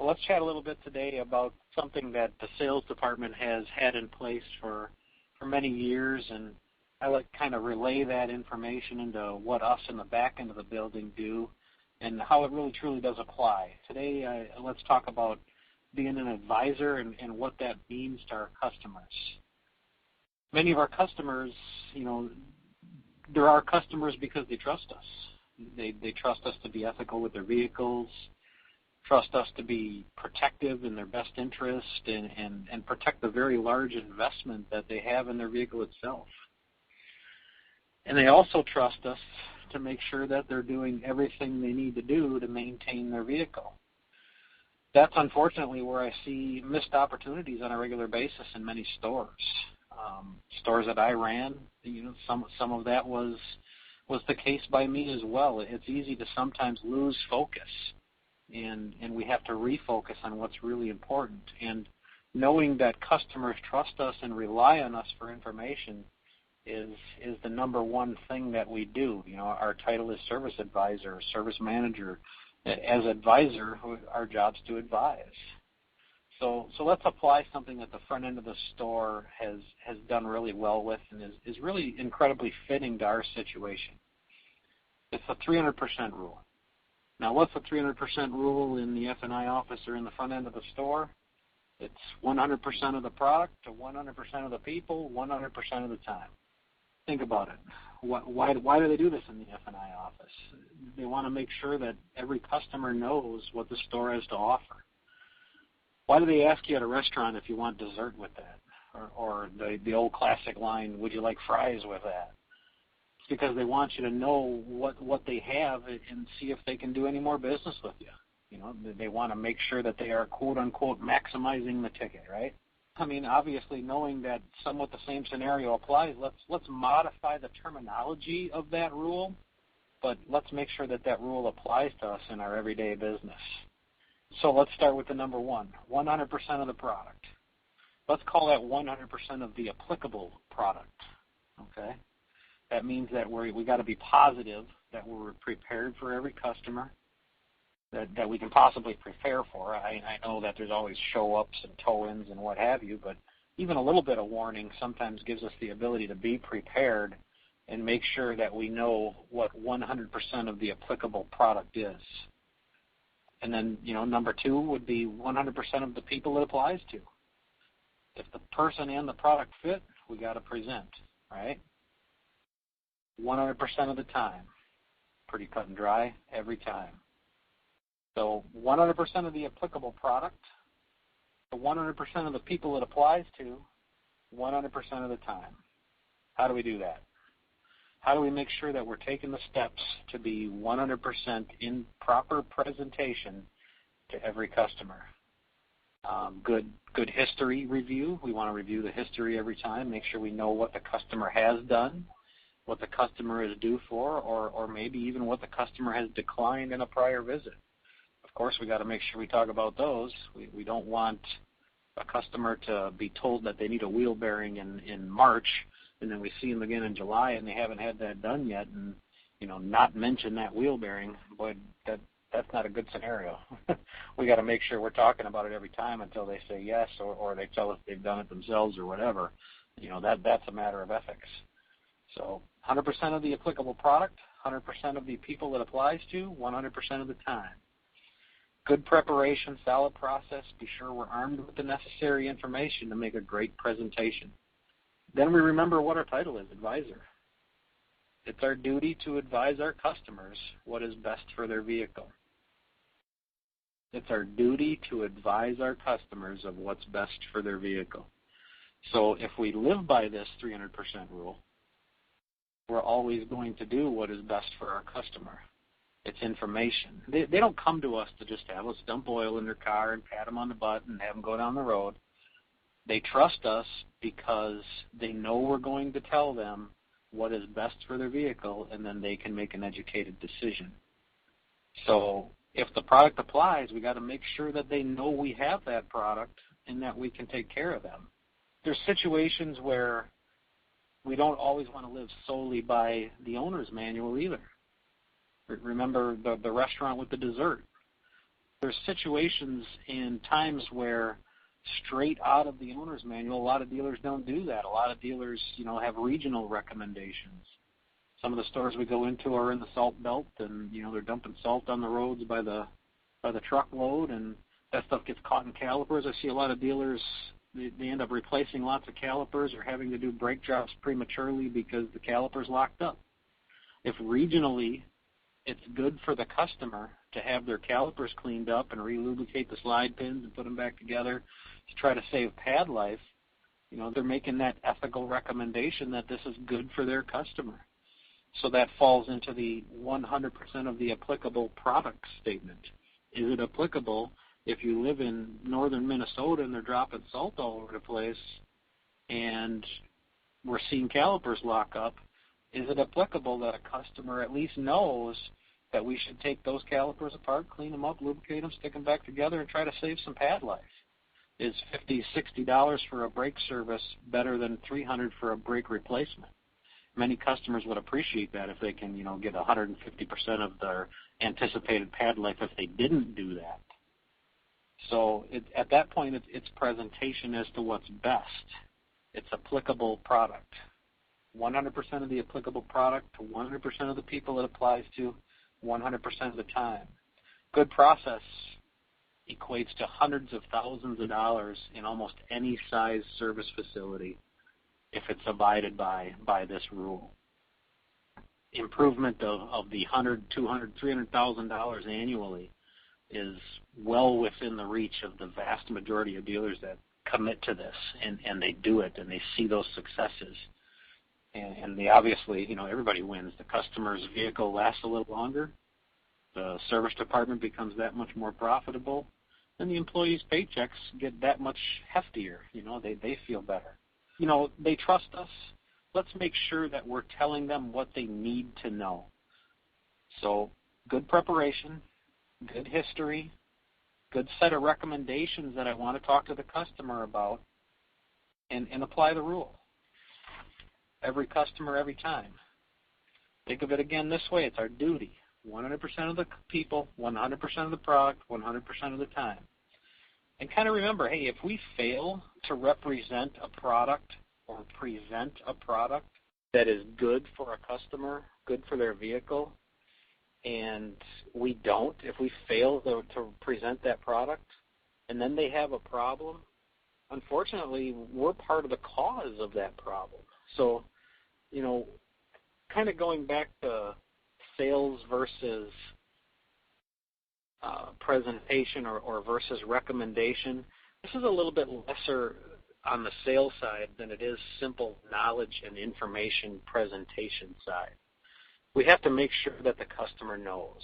let's chat a little bit today about something that the sales department has had in place for many years, and I like kind of relay that information into what us in the back end of the building do and how it really truly does apply. Today, let's talk about being an advisor and what that means to our customers. Many of our customers, they're our customers because they trust us. They trust us to be ethical with their vehicles, trust us to be protective in their best interest, and protect the very large investment that they have in their vehicle itself. And they also trust us to make sure that they're doing everything they need to do to maintain their vehicle. That's unfortunately where I see missed opportunities on a regular basis in many stores. Stores that I ran, some of that was the case by me as well. It's easy to sometimes lose focus, and we have to refocus on what's really important. And knowing that customers trust us and rely on us for information is the number one thing that we do. Our title is service advisor or service manager. As advisor, our job's to advise. So let's apply something that the front end of the store has done really well with and is really incredibly fitting to our situation. It's the 300% rule. Now, what's the 300% rule in the F&I office or in the front end of the store? It's 100% of the product to 100% of the people, 100% of the time. Think about it. Why do they do this in the F&I office? They want to make sure that every customer knows what the store has to offer. Why do they ask you at a restaurant if you want dessert with that? Or the old classic line, would you like fries with that? It's because they want you to know what they have and see if they can do any more business with you. They want to make sure that they are, quote-unquote, maximizing the ticket, right? I mean, obviously, knowing that somewhat the same scenario applies, let's modify the terminology of that rule, but let's make sure that rule applies to us in our everyday business. So let's start with the number one, 100% of the product. Let's call that 100% of the applicable product, okay? That means that we got to be positive that we're prepared for every customer that we can possibly prepare for. I know that there's always show-ups and tow-ins and what have you, but even a little bit of warning sometimes gives us the ability to be prepared and make sure that we know what 100% of the applicable product is. And then, number two would be 100% of the people it applies to. If the person and the product fit, we got to present, right? 100% of the time. Pretty cut and dry every time. So 100% of the applicable product, to 100% of the people it applies to, 100% of the time. How do we do that? How do we make sure that we're taking the steps to be 100% in proper presentation to every customer? Good history review. We want to review the history every time, make sure we know what the customer has done, what the customer is due for, or maybe even what the customer has declined in a prior visit. Of course, we got to make sure we talk about those. We don't want a customer to be told that they need a wheel bearing in March, and then we see them again in July and they haven't had that done yet, and not mention that wheel bearing. Boy, that's not a good scenario. We got to make sure we're talking about it every time until they say yes, or they tell us they've done it themselves or whatever. That's a matter of ethics. So 100% of the applicable product, 100% of the people it applies to, 100% of the time. Good preparation, solid process. Be sure we're armed with the necessary information to make a great presentation. Then we remember what our title is, advisor. It's our duty to advise our customers what is best for their vehicle. It's our duty to advise our customers of what's best for their vehicle. So if we live by this 300% rule, we're always going to do what is best for our customer. It's information. They don't come to us to just have us dump oil in their car and pat them on the butt and have them go down the road. They trust us because they know we're going to tell them what is best for their vehicle, and then they can make an educated decision. So if the product applies, we got to make sure that they know we have that product and that we can take care of them. There's situations where we don't always want to live solely by the owner's manual either. Remember the restaurant with the dessert. there's situations and times where straight out of the owner's manual, a lot of dealers don't do that. A lot of dealers, have regional recommendations. Some of the stores we go into are in the salt belt, and they're dumping salt on the roads by the truckload, and that stuff gets caught in calipers. I see a lot of dealers, they end up replacing lots of calipers or having to do brake drops prematurely because the caliper's locked up. If regionally it's good for the customer to have their calipers cleaned up and re-lubricate the slide pins and put them back together to try to save pad life, they're making that ethical recommendation that this is good for their customer. So that falls into the 100% of the applicable product statement. Is it applicable if you live in northern Minnesota and they're dropping salt all over the place and we're seeing calipers lock up? Is it applicable that a customer at least knows that we should take those calipers apart, clean them up, lubricate them, stick them back together, and try to save some pad life? Is $50, $60 for a brake service better than $300 for a brake replacement? Many customers would appreciate that if they can, get 150% of their anticipated pad life if they didn't do that. So at that point, it's presentation as to what's best. It's applicable product. 100% of the applicable product to 100% of the people it applies to 100% of the time. Good process equates to hundreds of thousands of dollars in almost any size service facility if it's abided by this rule. Improvement of the $100,000, $200,000, $300,000 annually is well within the reach of the vast majority of dealers that commit to this, and they do it, and they see those successes. And they obviously, everybody wins. The customer's vehicle lasts a little longer. The service department becomes that much more profitable. And the employees' paychecks get that much heftier. They feel better. They trust us. Let's make sure that we're telling them what they need to know. So good preparation, good history, good set of recommendations that I want to talk to the customer about, and apply the rule. Every customer, every time. Think of it again this way. It's our duty. 100% of the people, 100% of the product, 100% of the time. And kind of remember, hey, if we fail to represent a product or present a product that is good for a customer, good for their vehicle, and we don't, if we fail to present that product, and then they have a problem, unfortunately, we're part of the cause of that problem. So, kind of going back to sales versus presentation or versus recommendation, this is a little bit lesser on the sales side than it is simple knowledge and information presentation side. We have to make sure that the customer knows.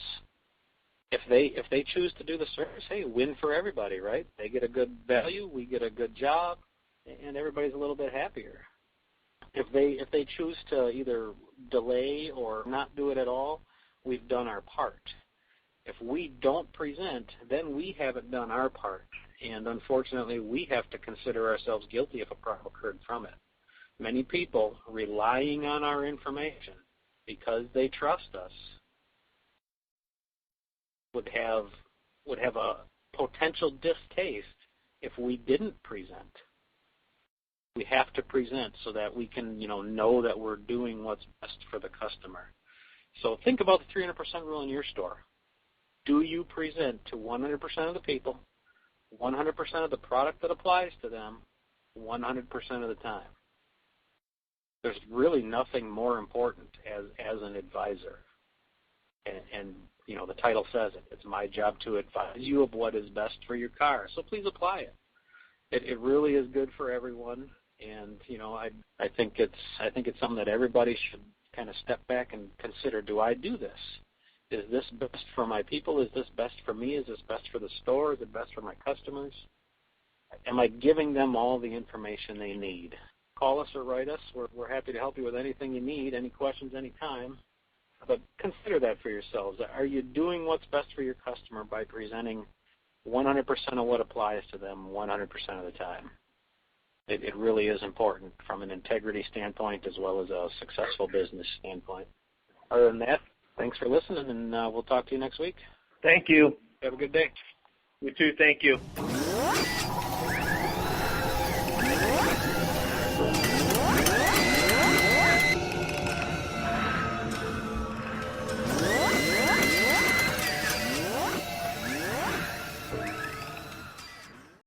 If they choose to do the service, hey, win for everybody, right? They get a good value, we get a good job, and everybody's a little bit happier. If they choose to either delay or not do it at all, we've done our part. If we don't present, then we haven't done our part, and unfortunately, we have to consider ourselves guilty if a problem occurred from it. Many people relying on our information because they trust us would have a potential distaste if we didn't present. We have to present so that we can, know that we're doing what's best for the customer. So think about the 300% rule in your store. Do you present to 100% of the people, 100% of the product that applies to them, 100% of the time? There's really nothing more important as an advisor. And the title says it. It's my job to advise you of what is best for your car. So please apply it. It really is good for everyone. And I think it's something that everybody should kind of step back and consider. Do I do this? Is this best for my people? Is this best for me? Is this best for the store? Is it best for my customers? Am I giving them all the information they need? Call us or write us. We're happy to help you with anything you need, any questions, anytime. But consider that for yourselves. Are you doing what's best for your customer by presenting 100% of what applies to them 100% of the time? It really is important from an integrity standpoint as well as a successful business standpoint. Other than that, thanks for listening, and we'll talk to you next week. Thank you. Have a good day. You too. Thank you.